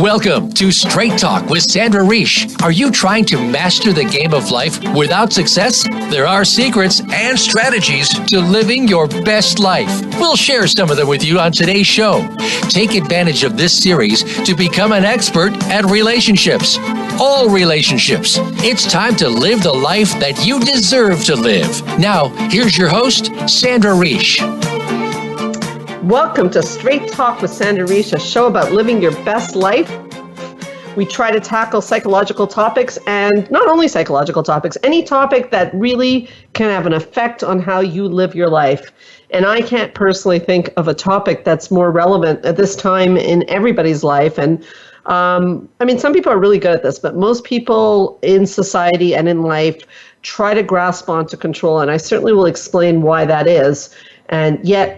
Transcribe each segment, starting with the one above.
Welcome to Straight Talk with Sandra Reish. Are you trying to master the game of life without success? There are secrets and strategies to living your best life. We'll share some of them with you on today's show. Take advantage of this series to become an expert at relationships. All relationships. It's time to live the life that you deserve to live. Now, here's your host, Sandra Reish. Welcome to Straight Talk with Sandra Reish, a show about living your best life. We try to tackle psychological topics, and not only psychological topics, any topic that really can have an effect on how you live your life. And I can't personally think of a topic that's more relevant at this time in everybody's life. And some people are really good at this, but most people in society and in life try to grasp onto control. And I certainly will explain why that is. And yet,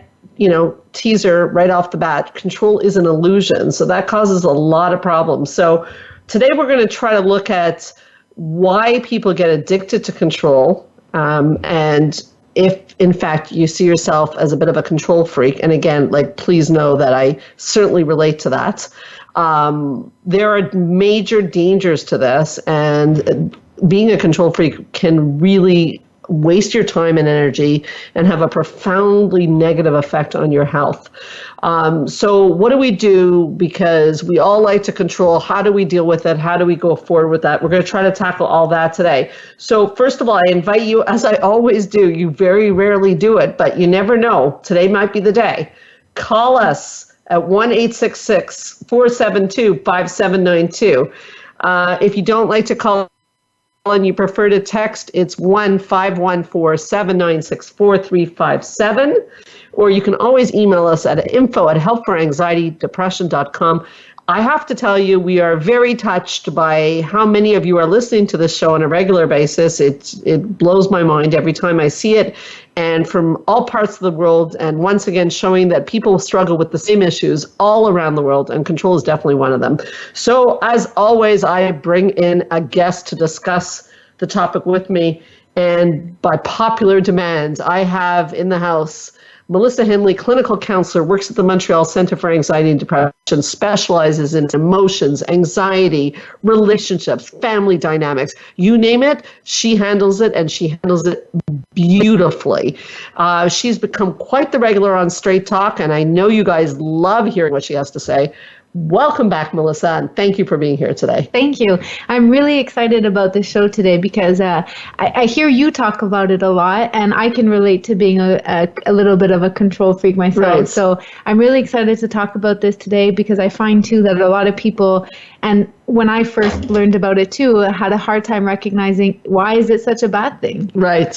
teaser right off the bat, control is an illusion. So that causes a lot of problems. So today we're going to try to look at why people get addicted to control. And if, in fact, you see yourself as a bit of a control freak, and again, please know that I certainly relate to that. There are major dangers to this, and being a control freak can really waste your time and energy and have a profoundly negative effect on your health. So what do we do? Because we all like to control. How do we deal with it? How do we go forward with that? We're going to try to tackle all that today. So first of all, I invite you, as I always do, you very rarely do it, but you never know. Today might be the day. Call us at 1-866-472-5792. If you don't like to call and you prefer to text, it's 1-514-796-4357. Or you can always email us at info@helpforanxietydepression.com. I have to tell you, we are very touched by how many of you are listening to this show on a regular basis. It blows my mind every time I see it, and from all parts of the world, and once again showing that people struggle with the same issues all around the world, and control is definitely one of them. So as always, I bring in a guest to discuss the topic with me, and by popular demand, I have in the house Melissa Henley, clinical counselor, works at the Montreal Centre for Anxiety and Depression, specializes in emotions, anxiety, relationships, family dynamics. You name it, she handles it, and she handles it beautifully. She's become quite the regular on Straight Talk, and I know you guys love hearing what she has to say. Welcome back, Melissa, and thank you for being here today. Thank you. I'm really excited about this show today because I hear you talk about it a lot, and I can relate to being a little bit of a control freak myself. Right. So I'm really excited to talk about this today because I find, too, that a lot of people, and when I first learned about it, too, had a hard time recognizing why is it such a bad thing? Right.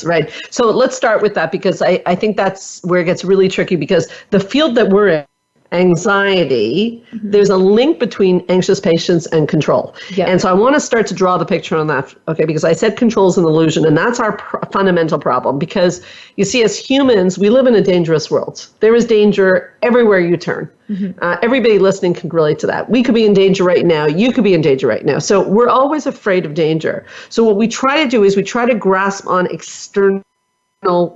So let's start with that because I think that's where it gets really tricky because the field that we're in, anxiety, there's a link between anxious patients and control. Yep. And so I want to start to draw the picture on that, okay, because I said control is an illusion, and that's our fundamental problem because you see, as humans, we live in a dangerous world. There is danger everywhere you turn. Everybody listening can relate to that. We could be in danger right now. You could be in danger right now. So we're always afraid of danger. So what we try to do is we try to grasp on external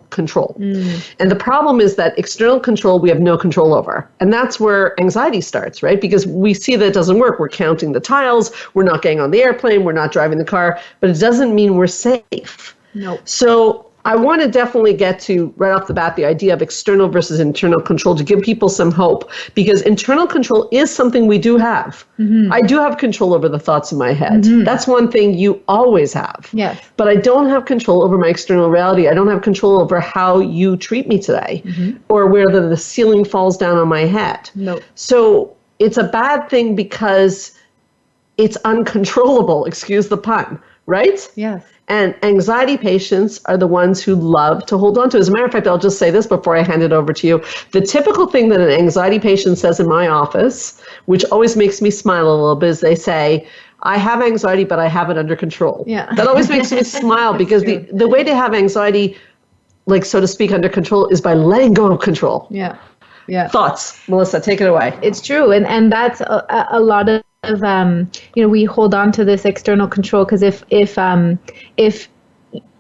control. And the problem is that external control we have no control over. And that's where anxiety starts, right? Because we see that it doesn't work. We're counting the tiles. We're not getting on the airplane. We're not driving the car. But it doesn't mean we're safe. Nope. So I want to definitely get to, right off the bat, the idea of external versus internal control to give people some hope, because internal control is something we do have. I do have control over the thoughts in my head. That's one thing you always have. Yes. But I don't have control over my external reality. I don't have control over how you treat me today or whether the ceiling falls down on my head. Nope. So it's a bad thing because it's uncontrollable, excuse the pun, right? Yes. And anxiety patients are the ones who love to hold on to. As a matter of fact, I'll just say this before I hand it over to you. The typical thing that an anxiety patient says in my office, which always makes me smile a little bit, is they say, I have anxiety, but I have it under control. Yeah. That always makes me smile because the way to have anxiety, so to speak, under control is by letting go of control. Yeah. Yeah. Thoughts, Melissa, take it away. It's true. And that's a lot of we hold on to this external control because if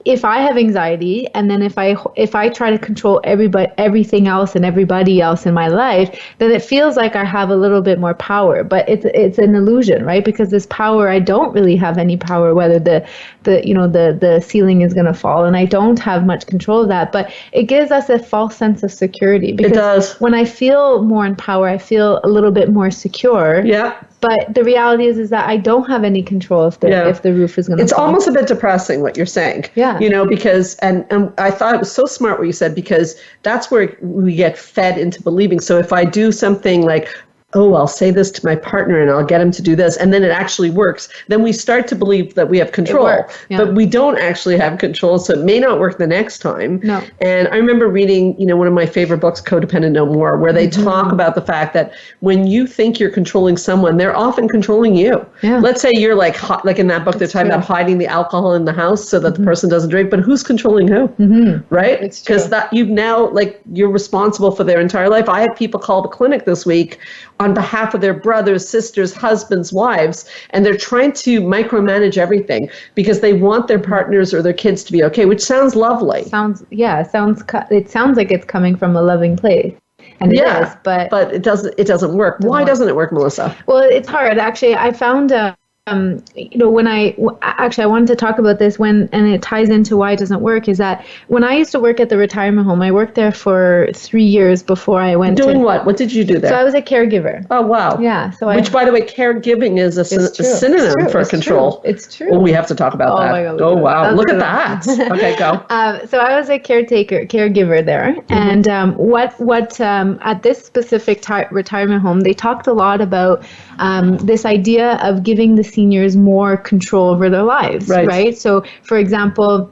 if I have anxiety, and then if I try to control everything else and everybody else in my life, then it feels like I have a little bit more power. But it's an illusion, right? Because this power, I don't really have any power whether the ceiling is going to fall, and I don't have much control of that. But it gives us a false sense of security, because it does. When I feel more in power, I feel a little bit more secure. Yeah. But the reality is that I don't have any control if the roof is going to fall. It's almost a bit depressing what you're saying. Yeah. Because, and I thought it was so smart what you said, because that's where we get fed into believing. So if I do something like, oh, I'll say this to my partner and I'll get him to do this, and then it actually works, then we start to believe that we have control. Yeah. But we don't actually have control, so it may not work the next time. No. And I remember reading, one of my favorite books, Codependent No More, where they talk about the fact that when you think you're controlling someone, they're often controlling you. Yeah. Let's say you're like in that book, they're talking about hiding the alcohol in the house so that the person doesn't drink, but who's controlling who? Right? Because that you've now, you're responsible for their entire life. I had people call the clinic this week on behalf of their brothers, sisters, husbands, wives, and they're trying to micromanage everything because they want their partners or their kids to be okay, which sounds lovely. It sounds like it's coming from a loving place. And it is, but it doesn't work. Why doesn't it work, Melissa? Well, it's hard. Actually, I found when I wanted to talk about this and it ties into why it doesn't work, is that when I used to work at the retirement home, I worked there for 3 years before I went Doing what? What did you do there? So I was a caregiver. Oh, wow. Yeah. Which, by the way, caregiving is a synonym for control. It's true. Oh, we have to talk about that. My God, oh, wow. Look at that. Okay, go. So I was a caregiver there. And what at this specific retirement home, they talked a lot about this idea of giving the seniors more control over their lives, right? So, for example,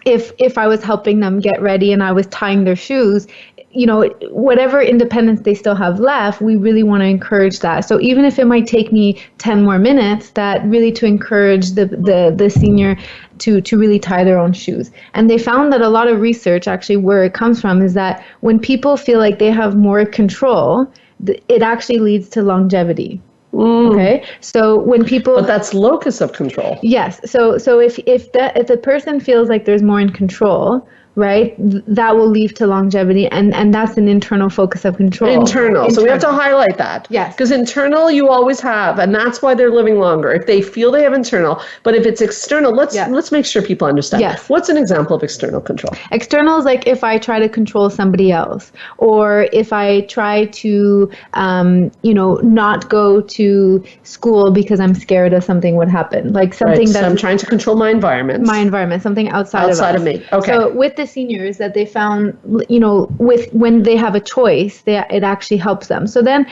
if I was helping them get ready and I was tying their shoes, whatever independence they still have left, we really want to encourage that. So even if it might take me 10 more minutes, that really to encourage the senior to really tie their own shoes. And they found that a lot of research, actually where it comes from, is that when people feel like they have more control, it actually leads to longevity. Okay, so when people, but that's locus of control. Yes, so if the person feels like there's more in control, right, that will lead to longevity, and that's an internal focus of control. Internal. So we have to highlight that. Yes. Because internal you always have, and that's why they're living longer, if they feel they have internal. But if it's external, let's make sure people understand. Yes. What's an example of external control? External is like if I try to control somebody else, or if I try to not go to school because I'm scared of something would happen, like something so I'm trying to control my environment, something outside of me. Okay. So with the seniors, that they found, when they have a choice, it actually helps them. So then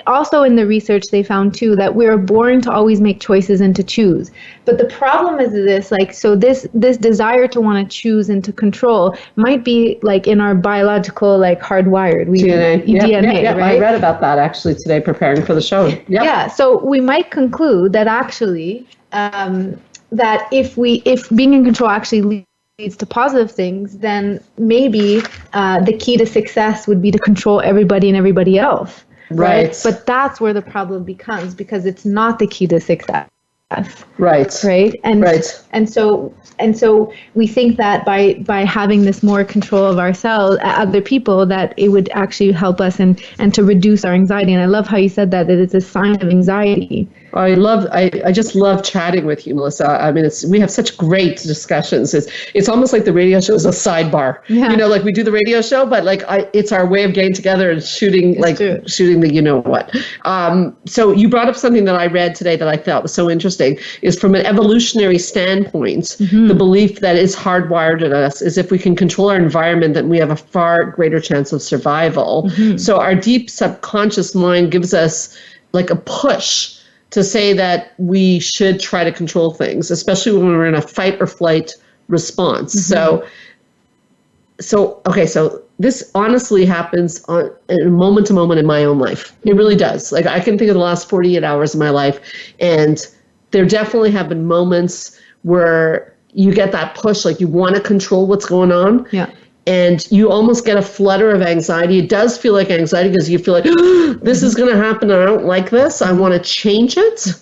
also in the research, they found too that we're born to always make choices and to choose. But the problem is this desire to want to choose and to control might be in our biological, hardwired DNA, right? I read about that actually today preparing for the show. Yep. Yeah. So we might conclude that actually that if being in control actually leads to positive things, then maybe the key to success would be to control everybody and everybody else. Right. But that's where the problem becomes, because it's not the key to success. Right. And so we think that by having this more control of ourselves, other people, that it would actually help us and to reduce our anxiety. And I love how you said that it's a sign of anxiety. I just love chatting with you, Melissa. I mean, we have such great discussions. It's almost like the radio show is a sidebar. Yeah. We do the radio show, but it's our way of getting together and shooting the what. So you brought up something that I read today that I thought was so interesting, is from an evolutionary standpoint, the belief that is hardwired in us is if we can control our environment, then we have a far greater chance of survival. So our deep subconscious mind gives us a push to say that we should try to control things, especially when we're in a fight or flight response. So this honestly happens on a moment to moment in my own life. It really does. I can think of the last 48 hours of my life, and there definitely have been moments where you get that push, you want to control what's going on. Yeah. And you almost get a flutter of anxiety. It does feel like anxiety because you feel like, this is going to happen and I don't like this. I want to change it.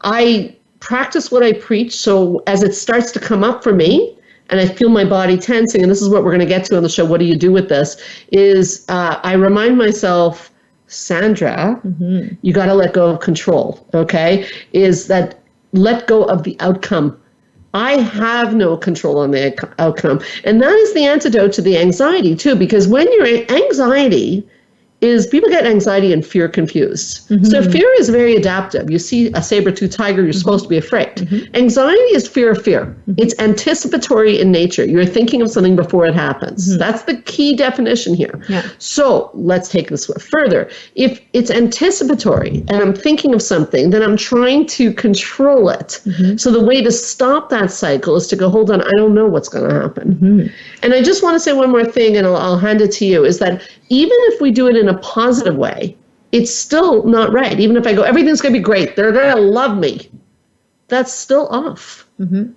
I practice what I preach. So as it starts to come up for me, and I feel my body tensing, and this is what we're going to get to on the show, what do you do with this, is I remind myself, Sandra, you got to let go of control, okay? Is that let go of the outcome. I have no control on the outcome. And that is the antidote to the anxiety, too, because when you're anxiety is people get anxiety and fear confused. So fear is very adaptive. You see a saber-toothed tiger, you're supposed to be afraid. Anxiety is fear of fear. It's anticipatory in nature. You're thinking of something before it happens. That's the key definition here. Yeah. So let's take this further. If it's anticipatory and I'm thinking of something, then I'm trying to control it. So the way to stop that cycle is to go, hold on, I don't know what's going to happen. And I just want to say one more thing, and I'll hand it to you, is that even if we do it in a positive way, it's still not right. Even if I go, everything's going to be great, they're going to love me, that's still off.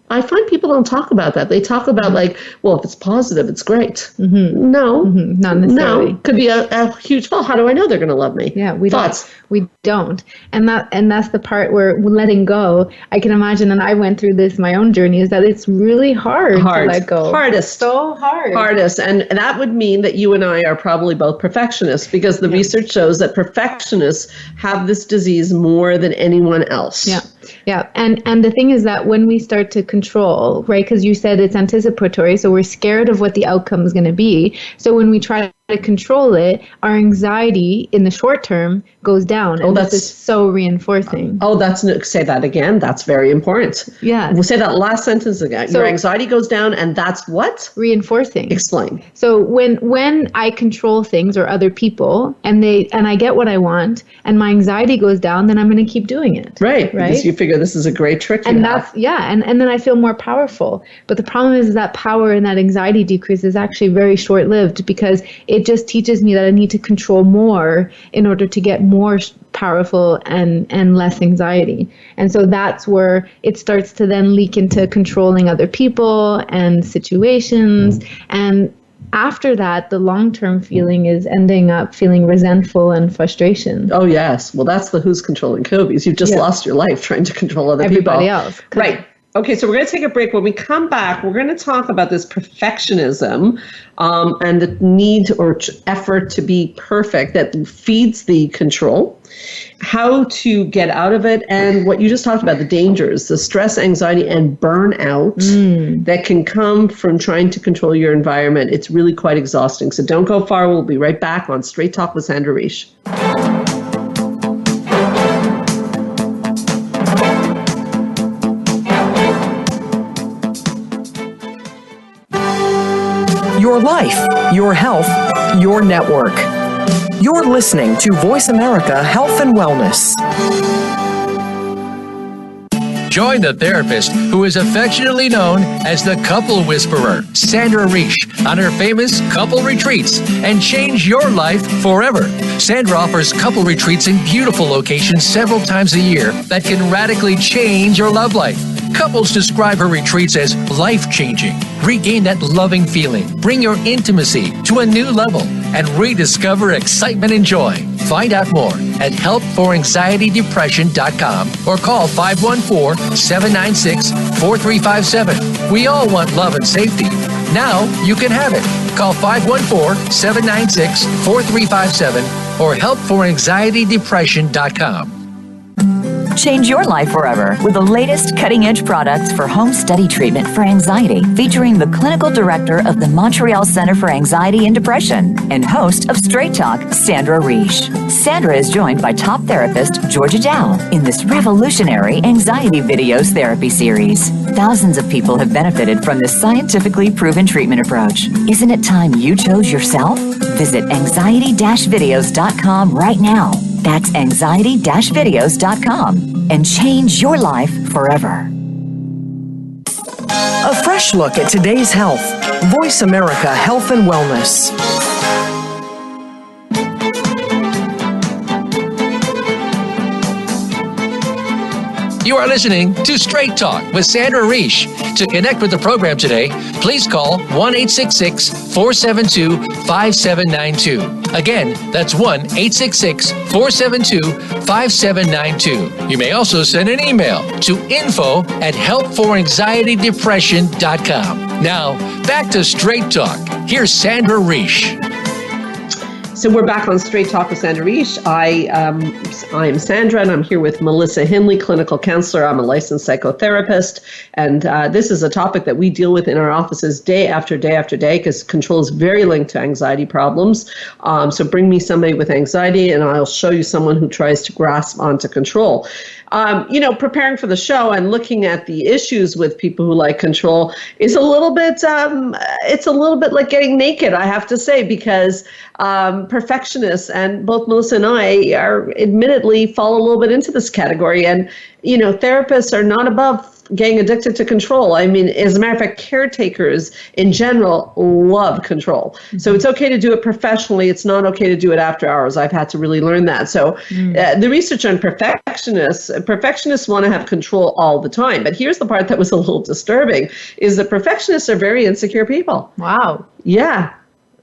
I find people don't talk about that. They talk about like, well, if it's positive, it's great. No, not necessarily. No, could be a huge fault. How do I know they're going to love me? Yeah, we Thoughts? We don't. And that's the part where letting go, I can imagine, and I went through this, my own journey, is that it's really hard to let go. Hardest. So hard. Hardest. And that would mean that you and I are probably both perfectionists, because the research shows that perfectionists have this disease more than anyone else. Yeah. And the thing is that when we start to control, right, because you said it's anticipatory, so we're scared of what the outcome is going to be. So when we try to control it, our anxiety in the short term goes down. And this is so reinforcing. Say that again. That's very important. Yeah. We'll say that last sentence again. So, your anxiety goes down, and that's what? Reinforcing. Explain. So when I control things or other people, and I get what I want, and my anxiety goes down, then I'm going to keep doing it. Right. Because you figure this is a great trick. And then I feel more powerful. But the problem is that power and that anxiety decrease is actually very short-lived, because it just teaches me that I need to control more in order to get more powerful and less anxiety. And so that's where it starts to then leak into controlling other people and situations. And after that, the long-term feeling is ending up feeling resentful and frustration. Oh, yes. Well, that's the who's controlling Kobe's. You've just lost your life trying to control other Everybody people. Else. Right. Okay, so we're going to take a break. When we come back, we're going to talk about this perfectionism and the need or effort to be perfect that feeds the control, how to get out of it, and what you just talked about, the dangers, the stress, anxiety, and burnout that can come from trying to control your environment. It's really quite exhausting. So don't go far. We'll be right back on Straight Talk with Sandra Reish. Your life, your health, your network. You're listening to Voice America Health and Wellness. Join the therapist who is affectionately known as the Couple Whisperer, Sandra Reish, on her famous couple retreats, and change your life forever. Sandra offers couple retreats in beautiful locations several times a year that can radically change your love life. Couples describe her retreats as life-changing. Regain that loving feeling, bring your intimacy to a new level, and rediscover excitement and joy. Find out more at helpforanxietydepression.com or call 514-796-4357. We all want love and safety. Now you can have it. Call 514-796-4357 or helpforanxietydepression.com. Change your life forever with the latest cutting-edge products for home study treatment for anxiety, featuring the clinical director of the Montreal Center for Anxiety and Depression and host of Straight Talk, Sandra Reish. Sandra is joined by top therapist Georgia Dow in this revolutionary anxiety videos therapy series. Thousands of people have benefited from this scientifically proven treatment approach. Isn't it time you chose yourself? Visit anxiety-videos.com right now. That's anxiety-videos.com and change your life forever. A fresh look at today's health. Voice America Health and Wellness. You are listening to Straight Talk with Sandra Reish. To connect with the program today, please call 1-866-472-5792. Again, that's 1-866-472-5792. You may also send an email to info@helpforanxietydepression.com. Now, back to Straight Talk. Here's Sandra Reish. So we're back on Straight Talk with Sandra Reish. I'm Sandra, and I'm here with Melissa Hinley, clinical counselor. I'm a licensed psychotherapist, and this is a topic that we deal with in our offices day after day after day, because control is very linked to anxiety problems. So bring me somebody with anxiety, and I'll show you someone who tries to grasp onto control. Preparing for the show and looking at the issues with people who like control is a little bit, it's a little bit like getting naked, I have to say, because perfectionists, and both Melissa and I are admittedly fall a little bit into this category. And, therapists are not above getting addicted to control. I mean, as a matter of fact, caretakers in general love control. So it's okay to do it professionally. It's not okay to do it after hours. I've had to really learn that. So the research on perfectionists want to have control all the time. But here's the part that was a little disturbing, is that perfectionists are very insecure people. Wow. Yeah.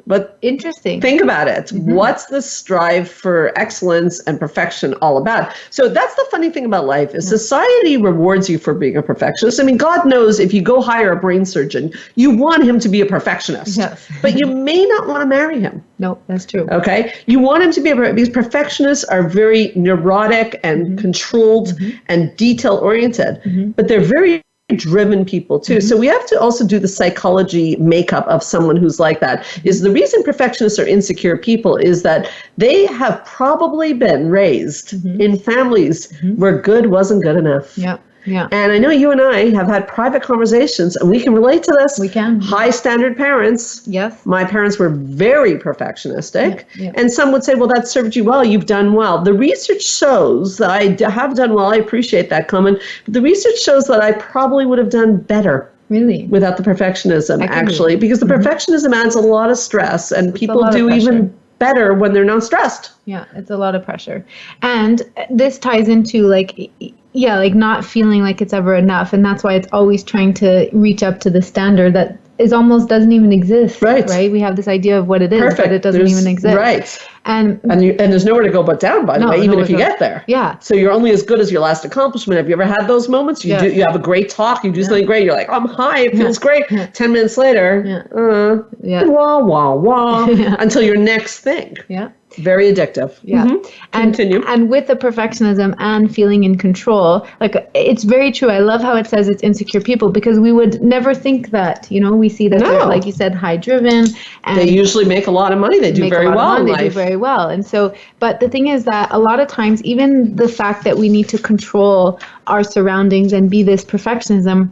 But interesting. Think about it. What's the strive for excellence and perfection all about? So that's the funny thing about life, is society rewards you for being a perfectionist. I mean, God knows if you go hire a brain surgeon, you want him to be a perfectionist. Yes. But you may not want to marry him. No, that's true. Okay. You want him to be because perfectionists are very neurotic and controlled and detail oriented, but they're very driven people too. So we have to also do the psychology makeup of someone who's like that. Is the reason perfectionists are insecure people is that they have probably been raised in families where good wasn't good enough. Yeah. Yeah. And I know you and I have had private conversations, and we can relate to this. We can. High standard parents. Yes. My parents were very perfectionistic. Yeah. And some would say, well, that served you well. You've done well. The research shows that I have done well. I appreciate that comment. But the research shows that I probably would have done better. Really? Without the perfectionism, actually. Because the perfectionism adds a lot of stress, and people do even better when they're not stressed. Yeah, it's a lot of pressure. And this ties into like not feeling like it's ever enough. And that's why it's always trying to reach up to the standard that is almost doesn't even exist. Right? We have this idea of what it is, but it doesn't even exist. Right. And there's nowhere to go but down, by the way, even if you get there. Yeah. So you're only as good as your last accomplishment. Have you ever had those moments? You have a great talk, you do something great, you're like, I'm high, it feels great. 10 minutes later, wah, wah, wah, until your next thing. Yeah. Very addictive. Yeah. Continue. And with the perfectionism and feeling in control, like it's very true. I love how it says it's insecure people, because we would never think that, we see that they're, like you said, high driven. And they usually make a lot of money. They do very well in life. They do very well. And so, but the thing is that a lot of times, even the fact that we need to control our surroundings and be this perfectionism,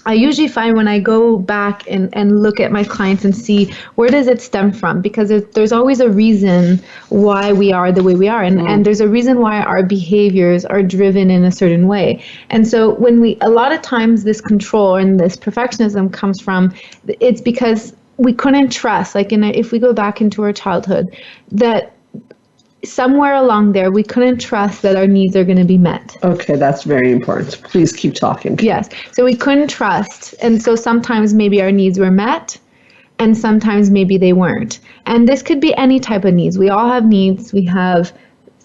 I usually find when I go back and look at my clients and see where does it stem from, because there's always a reason why we are the way we are, and there's a reason why our behaviors are driven in a certain way. And so a lot of times this control and this perfectionism comes from, it's because we couldn't trust, like if we go back into our childhood, that somewhere along there, we couldn't trust that our needs are going to be met. Okay, that's very important. Please keep talking. Yes. So we couldn't trust. And so sometimes maybe our needs were met, and sometimes maybe they weren't. And this could be any type of needs. We all have needs. We have,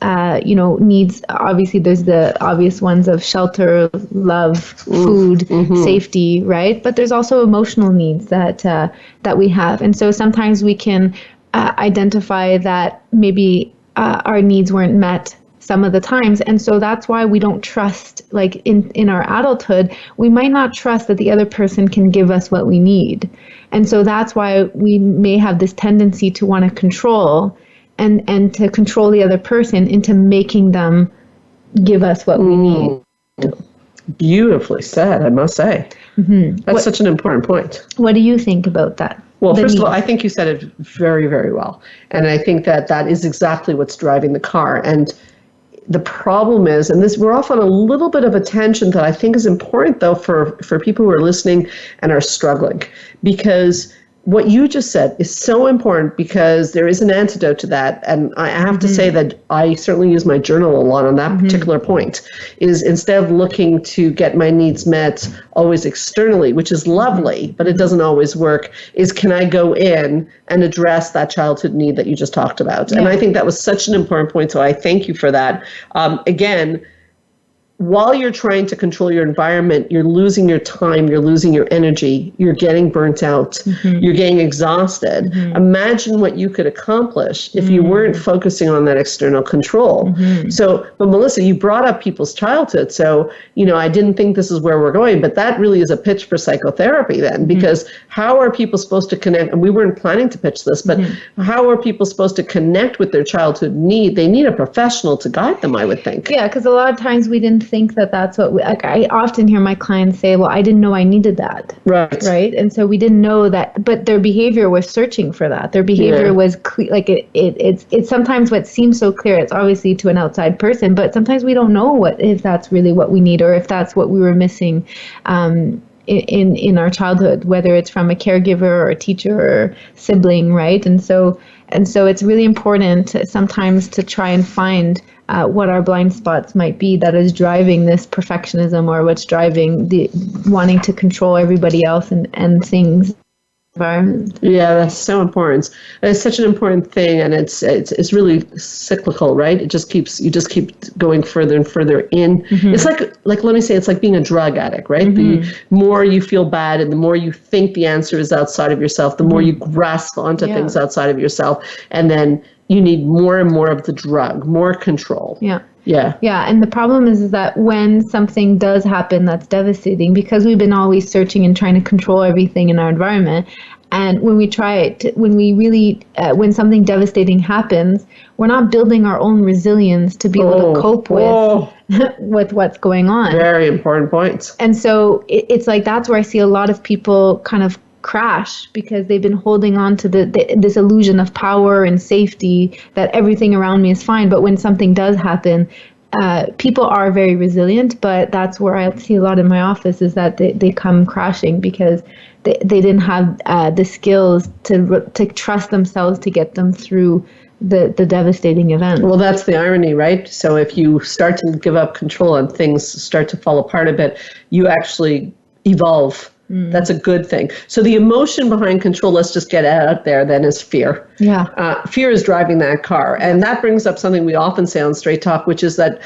needs. Obviously, there's the obvious ones of shelter, love, food, safety, right? But there's also emotional needs that we have. And so sometimes we can identify that maybe our needs weren't met some of the times. And so that's why we don't trust, like in our adulthood, we might not trust that the other person can give us what we need. And so that's why we may have this tendency to want to control and to control the other person into making them give us what we need. Beautifully said, I must say. That's such an important point. What do you think about that? Well, first of all, I think you said it very, very well. And I think that is exactly what's driving the car. And the problem is, and we're off on a little bit of a tangent that I think is important, though, for people who are listening and are struggling. Because what you just said is so important because there is an antidote to that. And I have to say that I certainly use my journal a lot on that particular point, is instead of looking to get my needs met always externally, which is lovely, but it doesn't always work, is can I go in and address that childhood need that you just talked about? Yeah. And I think that was such an important point. So I thank you for that. Again, while you're trying to control your environment, you're losing your time, you're losing your energy, you're getting burnt out, you're getting exhausted. Imagine what you could accomplish if you weren't focusing on that external control. So, but Melissa, you brought up people's childhood. So, I didn't think this is where we're going, but that really is a pitch for psychotherapy then, because how are people supposed to connect? And we weren't planning to pitch this, but how are people supposed to connect with their childhood need? They need a professional to guide them, I would think. Yeah, because a lot of times we didn't think that that's what I often hear my clients say, well, I didn't know I needed that. Right. And so we didn't know that, but their behavior was searching for that. Their behavior was it's sometimes what seems so clear. It's obviously to an outside person, but sometimes we don't know if that's really what we need or if that's what we were missing in our childhood, whether it's from a caregiver or a teacher or sibling, right? And so it's really important sometimes to try and find what our blind spots might be that is driving this perfectionism, or what's driving the wanting to control everybody else and things. Environment. Yeah, that's so important. It's such an important thing, and it's really cyclical, right? You just keep going further and further in. It's like let me say, it's like being a drug addict, right? The more you feel bad and the more you think the answer is outside of yourself, the more you grasp onto things outside of yourself, and then you need more and more of the drug, more control. Yeah, and the problem is that when something does happen that's devastating, because we've been always searching and trying to control everything in our environment, and when something devastating happens, we're not building our own resilience to be able to cope with what's going on. Very important point. And so it's like that's where I see a lot of people kind of crash, because they've been holding on to this illusion of power and safety, that everything around me is fine. But when something does happen, people are very resilient, but that's where I see a lot in my office, is that they come crashing because they didn't have the skills to trust themselves to get them through the devastating event. Well, that's the irony, right? So if you start to give up control and things start to fall apart a bit, you actually evolve. That's a good thing. So the emotion behind control, let's just get out there then, is fear. Yeah. Fear is driving that car. And that brings up something we often say on Straight Talk, which is that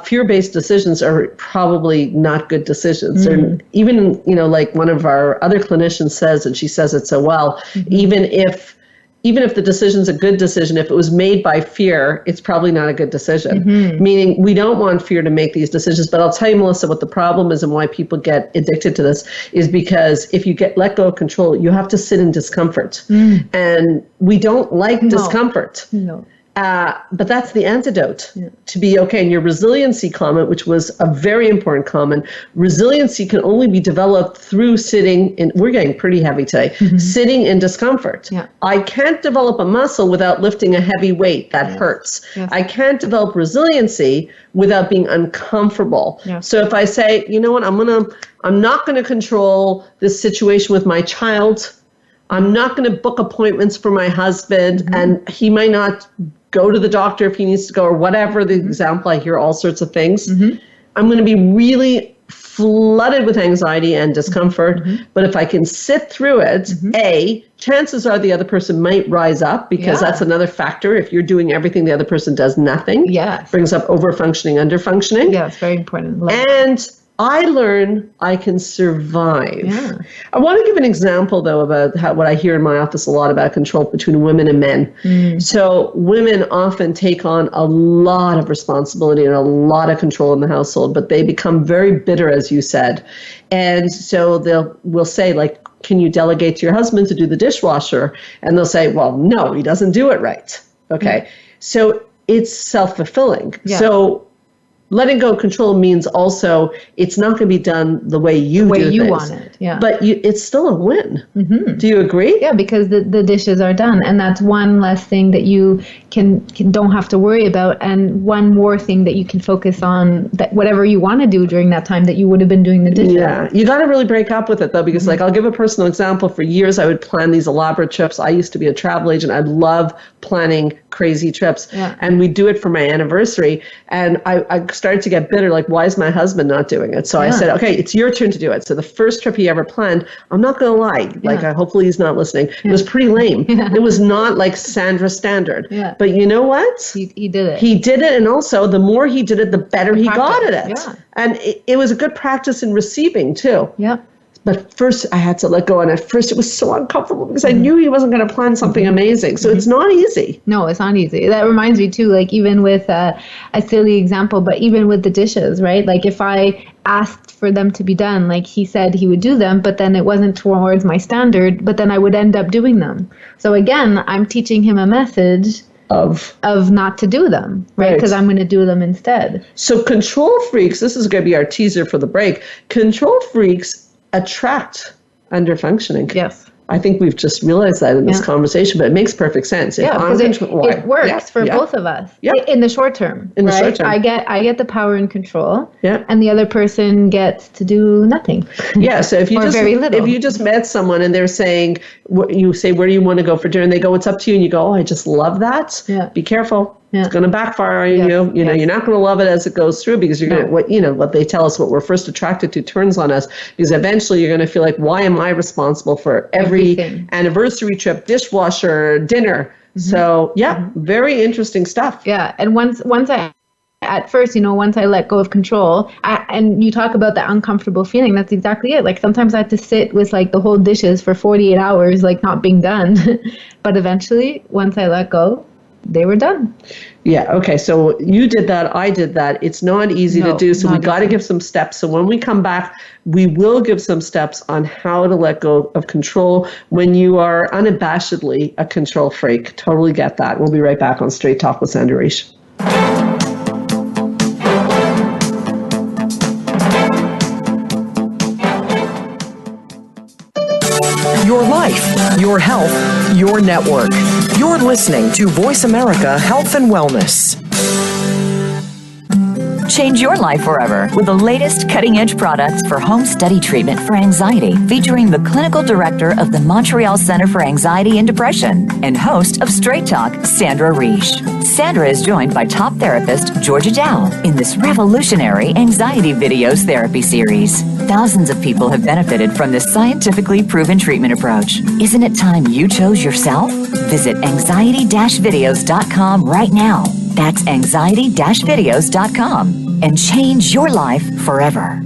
fear-based decisions are probably not good decisions. And even, like one of our other clinicians says, and she says it so well, even if the decision's a good decision, if it was made by fear, it's probably not a good decision. Meaning we don't want fear to make these decisions. But I'll tell you, Melissa, what the problem is and why people get addicted to this is because if you let go of control, you have to sit in discomfort. And we don't like discomfort. No. But that's the antidote to be okay. And your resiliency comment, which was a very important comment, resiliency can only be developed through sitting in, we're getting pretty heavy today, sitting in discomfort. I can't develop a muscle without lifting a heavy weight. That hurts. I can't develop resiliency without being uncomfortable. So if I say, you know what, I'm not going to control this situation with my child. I'm not going to book appointments for my husband, and he might not go to the doctor if he needs to go, or whatever the example. I hear all sorts of things. I'm going to be really flooded with anxiety and discomfort. But if I can sit through it, chances are the other person might rise up, because that's another factor. If you're doing everything, the other person does nothing. Brings up over-functioning, under-functioning. Yeah, it's very important. And I learn I can survive. I want to give an example, though, about what I hear in my office a lot about control between women and men. So women often take on a lot of responsibility and a lot of control in the household, but they become very bitter, as you said. And so we'll say, like, can you delegate to your husband to do the dishwasher? And they'll say, well, no, he doesn't do it right. Okay. So it's self-fulfilling. So letting go of control means also it's not going to be done the way you want it. Yeah. But it's still a win. Mm-hmm. Do you agree? Yeah, because the dishes are done, and that's one less thing that you don't have to worry about, and one more thing that you can focus on, that whatever you want to do during that time that you would have been doing the dishes. Yeah, you got to really break up with it though, because like I'll give a personal example. For years, I would plan these elaborate trips. I used to be a travel agent. I love planning crazy trips, and we do it for my anniversary. And I started to get bitter, like, why is my husband not doing it? So I said, okay, it's your turn to do it. So the first trip he ever planned, I'm not going to lie, like hopefully he's not listening. It was pretty lame. It was not like Sandra standard. Yeah. But you know what? He did it. He did it, and also the more he did it, the better he got at it. Yeah. And it was a good practice in receiving too. Yeah. But first I had to let go. And at first it was so uncomfortable because I knew he wasn't going to plan something amazing. So it's not easy. No, it's not easy. That reminds me too, like even with a silly example, but even with the dishes, right? Like if I asked for them to be done, like he said he would do them, but then it wasn't towards my standard, but then I would end up doing them. So again, I'm teaching him a message of not to do them, right? Because I'm going to do them instead. So control freaks, this is going to be our teaser for the break. Control freaks attract underfunctioning. Yes. I think we've just realized that in this conversation, but it makes perfect sense. Yeah, because it works for both of us in the short term. In the short term. I get the power and control, yeah, and the other person gets to do nothing. Yeah, so if you if you just met someone and they're saying, you say, where do you want to go for dinner? And they go, it's up to you. And you go, oh, I just love that. Yeah. Be careful. Yeah. It's going to backfire on you. You know, you're not going to love it as it goes through, because you're going to, what they tell us, what we're first attracted to turns on us, because eventually you're going to feel like, why am I responsible for everything? Anniversary trip, dishwasher, dinner? Mm-hmm. So very interesting stuff. Yeah. And once I, at first, once I let go of control, and you talk about that uncomfortable feeling, that's exactly it. Like sometimes I had to sit with like the whole dishes for 48 hours, like not being done. But eventually, once I let go, they were done. Yeah. Okay. So you did that. I did that. It's not easy to do. So we got to give some steps. So when we come back, we will give some steps on how to let go of control when you are unabashedly a control freak. Totally get that. We'll be right back on Straight Talk with Sandra Reish. Your life, your health, your network. You're listening to Voice America Health and Wellness. Change your life forever with the latest cutting-edge products for home study treatment for anxiety, featuring the clinical director of the Montreal Center for Anxiety and Depression and host of Straight Talk, Sandra Reish. Sandra is joined by top therapist Georgia Dow in this revolutionary anxiety videos therapy series. Thousands of people have benefited from this scientifically proven treatment approach. Isn't it time you chose yourself? Visit anxiety-videos.com right now. That's anxiety-videos.com and change your life forever.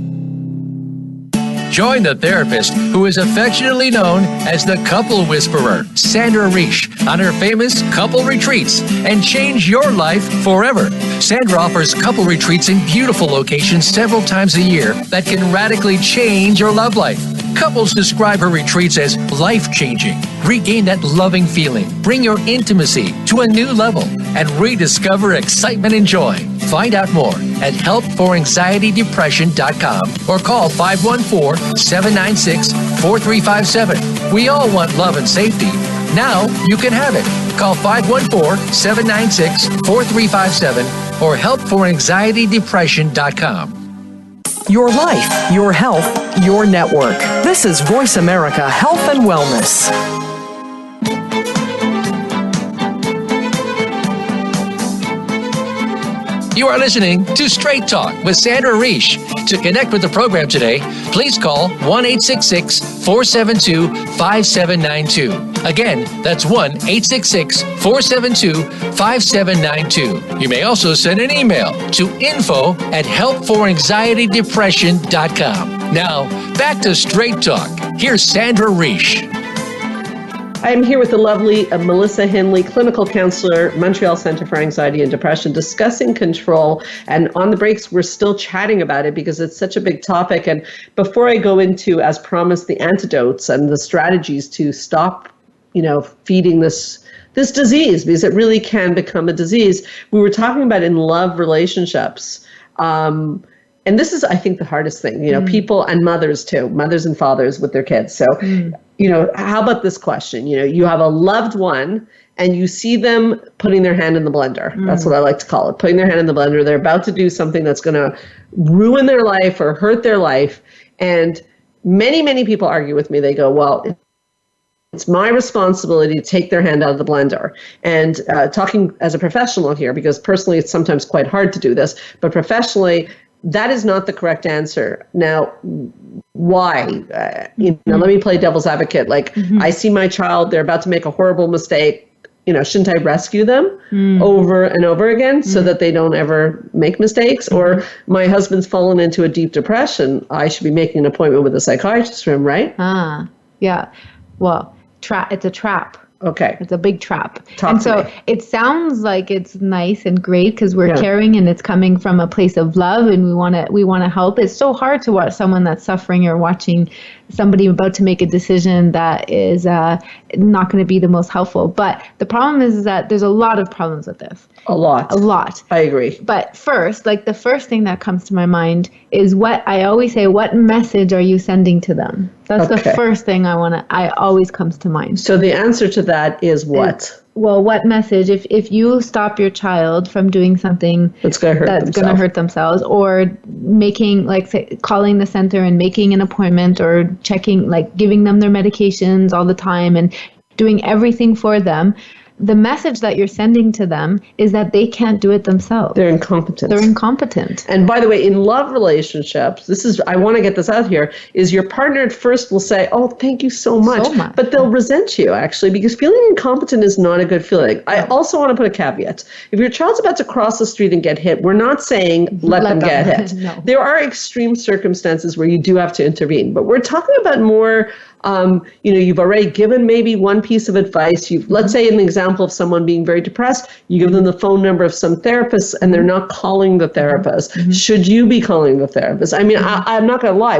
Join the therapist who is affectionately known as the Couple Whisperer, Sandra Reish, on her famous couple retreats, and change your life forever. Sandra offers couple retreats in beautiful locations several times a year that can radically change your love life. Couples describe her retreats as life-changing. Regain that loving feeling, bring your intimacy to a new level, and rediscover excitement and joy. Find out more at helpforanxietydepression.com or call 514-796-4357. We all want love and safety. Now you can have it. Call 514-796-4357 or helpforanxietydepression.com. Your life, your health, your network. This is Voice America Health and Wellness. You are listening to Straight Talk with Sandra Reish. To connect with the program today, please call 1-866-472-5792. Again, that's 1-866-472-5792. You may also send an email to info@helpforanxietydepression.com. Now, back to Straight Talk. Here's Sandra Reish. I'm here with the lovely Melissa Henley, clinical counselor, Montreal Center for Anxiety and Depression, discussing control. And on the breaks, we're still chatting about it because it's such a big topic. And before I go into, as promised, the antidotes and the strategies to stop, feeding this disease, because it really can become a disease, we were talking about in love relationships. And this is, I think, the hardest thing, people and mothers too, mothers and fathers with their kids. So, how about this question? You have a loved one and you see them putting their hand in the blender. That's what I like to call it, putting their hand in the blender. They're about to do something that's going to ruin their life or hurt their life. And many, many people argue with me. They go, well, it's my responsibility to take their hand out of the blender. And talking as a professional here, because personally it's sometimes quite hard to do this, but professionally, that is not the correct answer. Now, why? Let me play devil's advocate. Like, I see my child, they're about to make a horrible mistake. Shouldn't I rescue them over and over again so that they don't ever make mistakes? Or my husband's fallen into a deep depression. I should be making an appointment with a psychiatrist for him, right? Yeah. Well, it's a trap. Okay. It's a big trap. Talk to me. It sounds like it's nice and great because we're caring and it's coming from a place of love and we want to help. It's so hard to watch someone that's suffering or watching somebody about to make a decision that is not going to be the most helpful. But the problem is that there's a lot of problems with this. A lot. I agree. But first, the first thing that comes to my mind is what I always say, what message are you sending to them? That's the first thing I always comes to mind. So the answer to that is what? Well, what message? If you stop your child from doing something that's going to hurt themselves, or making, calling the center and making an appointment, or checking, giving them their medications all the time and doing everything for them, the message that you're sending to them is that they can't do it themselves. They're incompetent. And by the way, in love relationships, I want to get this out here, is your partner at first will say, oh, thank you so much. But they'll resent you, actually, because feeling incompetent is not a good feeling. I also want to put a caveat. If your child's about to cross the street and get hit, we're not saying let them get hit. No. There are extreme circumstances where you do have to intervene. But we're talking about more, you've already given maybe one piece of advice. Let's say an example of someone being very depressed, you give them the phone number of some therapist and they're not calling the therapist. Should you be calling the therapist? I mean, I'm not going to lie.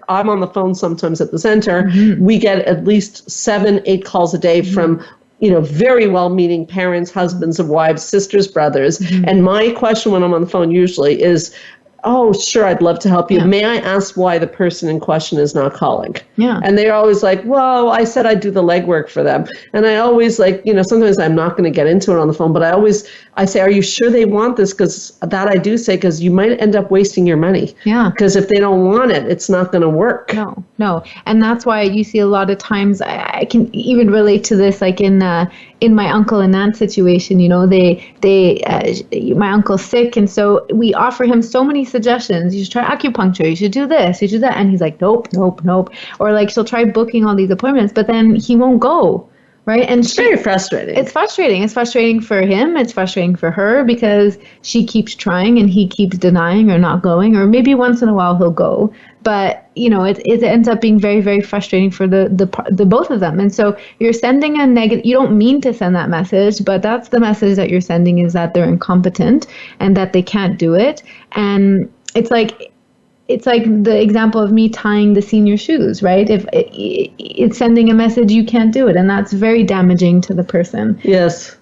I'm on the phone sometimes at the center. We get at least 7-8 calls a day from very well-meaning parents, husbands of wives, sisters, brothers. And my question when I'm on the phone usually is, oh, sure, I'd love to help you. Yeah. May I ask why the person in question is not calling? Yeah. And they're always like, well, I said I'd do the legwork for them. And I always sometimes I'm not going to get into it on the phone, but I say, are you sure they want this? Because you might end up wasting your money. Yeah. Because if they don't want it, it's not going to work. No. And that's why you see a lot of times, I can even relate to this, in my uncle and aunt situation, my uncle's sick. And so we offer him so many suggestions. You should try acupuncture. You should do this. You should do that. And he's like, nope. Or she'll try booking all these appointments, but then he won't go. Right. And it's very frustrating. It's frustrating. It's frustrating for him. It's frustrating for her because she keeps trying and he keeps denying or not going, or maybe once in a while he'll go. But, it ends up being very, very frustrating for the both of them. And so you're sending a negative, you don't mean to send that message, but that's the message that you're sending, is that they're incompetent and that they can't do it. And it's like the example of me tying the senior shoes, right? If it's sending a message, you can't do it. And that's very damaging to the person. Yes.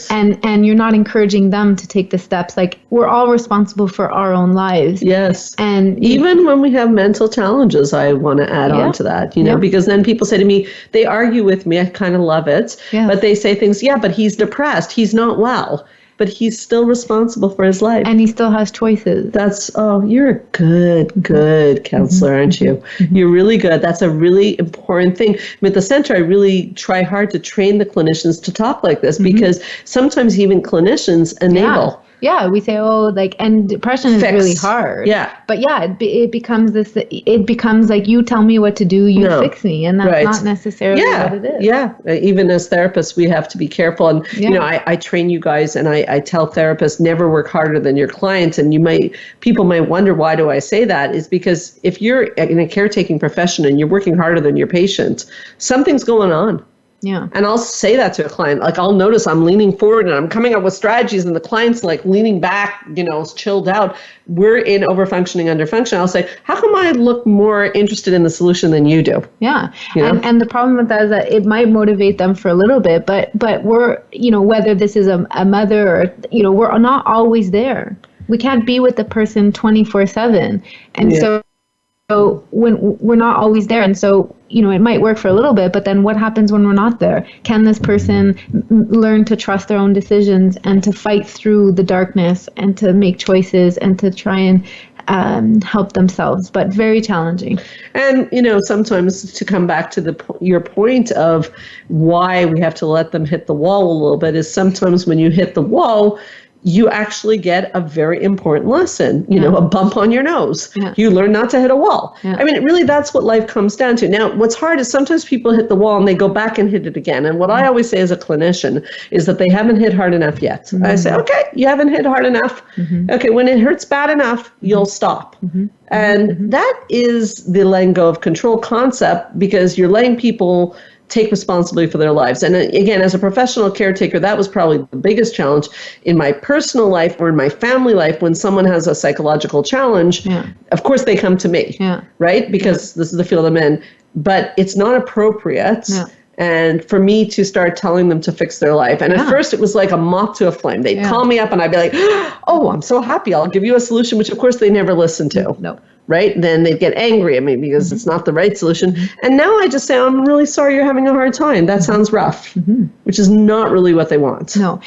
And you're not encouraging them to take the steps. We're all responsible for our own lives. Yes. And even when we have mental challenges, I want to add on to that, because then people say to me, they argue with me. I kind of love it. Yes. But they say things, but he's depressed. He's not well. But he's still responsible for his life. And he still has choices. You're a good counselor, aren't you? You're really good. That's a really important thing. At the center, I really try hard to train the clinicians to talk like this, because sometimes even clinicians enable. Yeah, we say, and depression is really hard. Yeah. But it becomes like, you tell me what to do, you fix me. And that's not necessarily what it is. Yeah. Even as therapists, we have to be careful. And, I train you guys and I tell therapists, never work harder than your client. And people might wonder, why do I say that? Is because if you're in a caretaking profession and you're working harder than your patient, something's going on. Yeah. And I'll say that to a client. I'll notice I'm leaning forward and I'm coming up with strategies and the client's leaning back, chilled out. We're in overfunctioning, underfunction. I'll say, how come I look more interested in the solution than you do? Yeah. And the problem with that is that it might motivate them for a little bit, but we're, whether this is a mother or, we're not always there. We can't be with the person 24/7. And so when we're not always there, and so, it might work for a little bit, but then what happens when we're not there? Can this person learn to trust their own decisions and to fight through the darkness and to make choices and to try and help themselves? But very challenging. And, sometimes to come back to your point of why we have to let them hit the wall a little bit is sometimes when you hit the wall, you actually get a very important lesson, a bump on your nose. Yeah. You learn not to hit a wall. Yeah. I mean, really, that's what life comes down to. Now, what's hard is sometimes people hit the wall and they go back and hit it again. And what I always say as a clinician is that they haven't hit hard enough yet. Mm-hmm. I say, okay, you haven't hit hard enough. Mm-hmm. Okay, when it hurts bad enough, you'll stop. Mm-hmm. And that is the letting go of control concept, because you're letting people take responsibility for their lives. And again, as a professional caretaker, that was probably the biggest challenge in my personal life or in my family life. When someone has a psychological challenge, of course they come to me, right? Because this is the field I'm in, but it's not appropriate. And for me to start telling them to fix their life. And at first it was like a moth to a flame. They'd call me up and I'd be like, oh, I'm so happy. I'll give you a solution, which of course they never listen to. No. Right? Then they'd get angry at me because it's not the right solution. And now I just say, I'm really sorry you're having a hard time. That sounds rough, which is not really what they want. No.